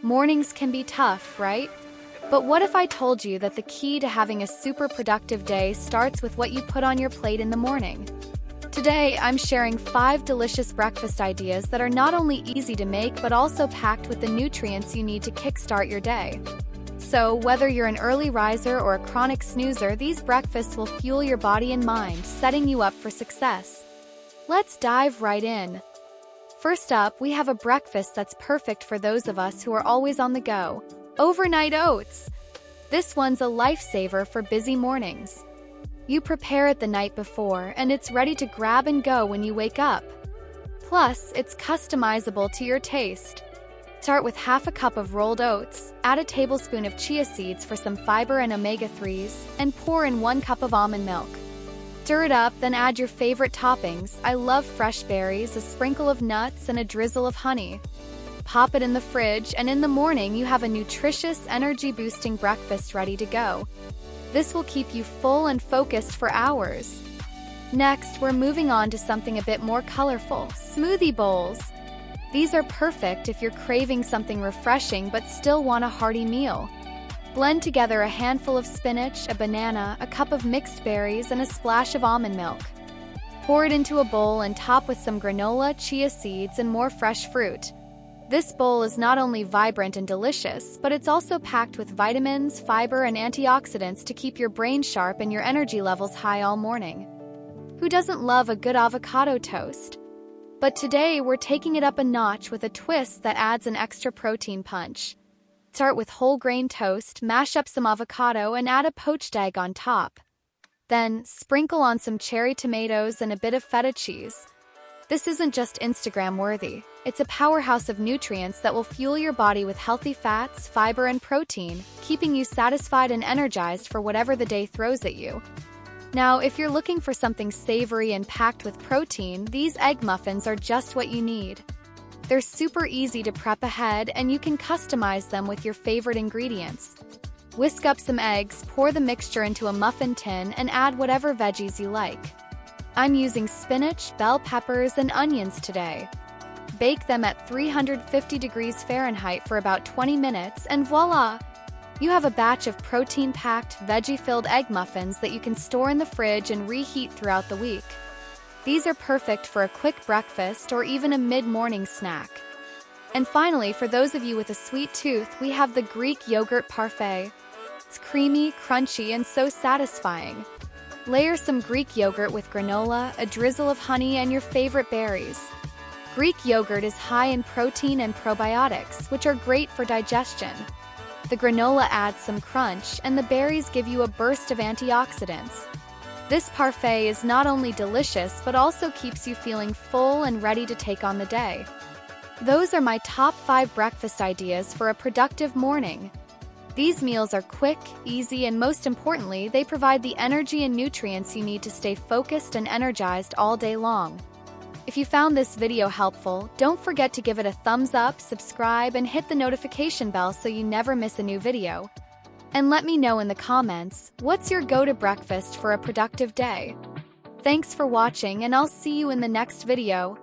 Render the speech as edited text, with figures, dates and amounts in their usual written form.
Mornings can be tough, right? But what if I told you that the key to having a super productive day starts with what you put on your plate in the morning? Today, I'm sharing 5 delicious breakfast ideas that are not only easy to make but also packed with the nutrients you need to kickstart your day. So, whether you're an early riser or a chronic snoozer, these breakfasts will fuel your body and mind, setting you up for success. Let's dive right in. First up, we have a breakfast that's perfect for those of us who are always on the go. Overnight oats. This one's a lifesaver for busy mornings. You prepare it the night before, and it's ready to grab and go when you wake up. Plus, it's customizable to your taste. Start with half a cup of rolled oats, add a tablespoon of chia seeds for some fiber and omega-3s, and pour in 1 cup of almond milk. Stir it up, then add your favorite toppings. I love fresh berries, a sprinkle of nuts, and a drizzle of honey. Pop it in the fridge, and in the morning you have a nutritious, energy-boosting breakfast ready to go. This will keep you full and focused for hours. Next, we're moving on to something a bit more colorful: smoothie bowls. These are perfect if you're craving something refreshing but still want a hearty meal. Blend together a handful of spinach, a banana, a cup of mixed berries, and a splash of almond milk. Pour it into a bowl and top with some granola, chia seeds, and more fresh fruit. This bowl is not only vibrant and delicious, but it's also packed with vitamins, fiber, and antioxidants to keep your brain sharp and your energy levels high all morning. Who doesn't love a good avocado toast? But today, we're taking it up a notch with a twist that adds an extra protein punch. Start with whole grain toast, mash up some avocado, and add a poached egg on top. Then, sprinkle on some cherry tomatoes and a bit of feta cheese. This isn't just Instagram-worthy. It's a powerhouse of nutrients that will fuel your body with healthy fats, fiber, and protein, keeping you satisfied and energized for whatever the day throws at you. Now, if you're looking for something savory and packed with protein, these egg muffins are just what you need. They're super easy to prep ahead, and you can customize them with your favorite ingredients. Whisk up some eggs, pour the mixture into a muffin tin, and add whatever veggies you like. I'm using spinach, bell peppers, and onions today. Bake them at 350 degrees Fahrenheit for about 20 minutes, and voila! You have a batch of protein-packed, veggie-filled egg muffins that you can store in the fridge and reheat throughout the week. These are perfect for a quick breakfast or even a mid-morning snack. And finally, for those of you with a sweet tooth, we have the Greek yogurt parfait. It's creamy, crunchy, and so satisfying. Layer some Greek yogurt with granola, a drizzle of honey, and your favorite berries. Greek yogurt is high in protein and probiotics, which are great for digestion. The granola adds some crunch, and the berries give you a burst of antioxidants. This parfait is not only delicious but also keeps you feeling full and ready to take on the day. Those are my top 5 breakfast ideas for a productive morning. These meals are quick, easy, and most importantly, they provide the energy and nutrients you need to stay focused and energized all day long. If you found this video helpful, don't forget to give it a thumbs up, subscribe, and hit the notification bell so you never miss a new video. And let me know in the comments, what's your go-to breakfast for a productive day? Thanks for watching, and I'll see you in the next video.